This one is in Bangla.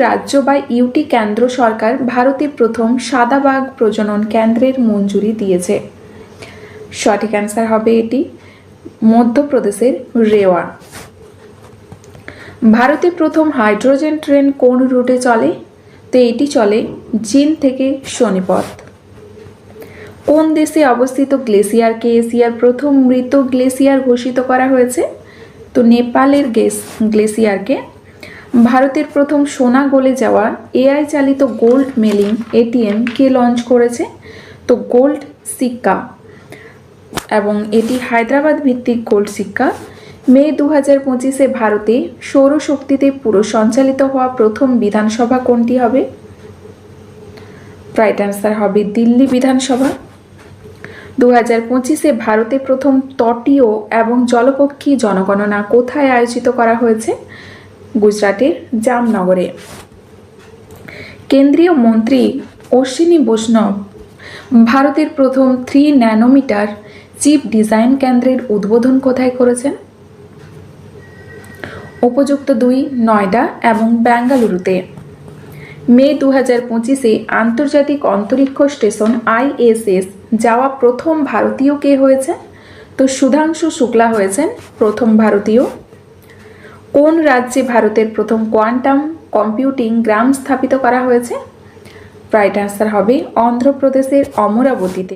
রাজ্য বা ইউটি কেন্দ্র সরকার ভারতে প্রথম সাদা বাঘ প্রজনন কেন্দ্রের মঞ্জুরি দিয়েছে? সঠিক অ্যান্সার হবে এটি মধ্যপ্রদেশের রেওয়া। ভারতে প্রথম হাইড্রোজেন ট্রেন কোন রুটে চলে? তো এটি চলে চীন থেকে সোনিপত। কোন দেশে অবস্থিত গ্লেসিয়ারকে এশিয়ার প্রথম মৃত গ্লেসিয়ার ঘোষিত করা হয়েছে? তো নেপালের গ্লেসিয়ারকে। ভারতের প্রথম সোনা গলে যাওয়া এআই চালিত গোল্ড মেলিং এটিএম কে লঞ্চ করেছে? তো গোল্ড সিক্কা, এবং এটি হায়দ্রাবাদ ভিত্তিক গোল্ড সিক্কা। মে 2025-এ ভারতে সৌরশক্তিতে পুরো সঞ্চালিত হওয়া প্রথম বিধানসভা কোনটি হবে? রাইট অ্যান্সার হবে দিল্লি বিধানসভা। 2025-এ ভারতে প্রথম তটীয় এবং জলপক্ষী জনগণনা কোথায় আয়োজিত করা হয়েছে? গুজরাটের জামনগরে। কেন্দ্রীয় মন্ত্রী অশ্বিনী বৈষ্ণব ভারতের প্রথম 3 ন্যানোমিটার চিপ ডিজাইন কেন্দ্রের উদ্বোধন কোথায় করেছেন? উপযুক্ত 2 নয়ডা এবং বেঙ্গালুরুতে। মে 2025-এ আন্তর্জাতিক অন্তরিক্ষ স্টেশন ISS যাওয়া প্রথম ভারতীয় কে হয়েছে? তো সুধাংশু শুক্লা হয়েছেন প্রথম ভারতীয়। কোন রাজ্যে ভারতের প্রথম কোয়ান্টাম কম্পিউটিং গ্রাম স্থাপিত করা হয়েছে? রাইট অ্যান্সার হবে অন্ধ্রপ্রদেশের অমরাবতীতে।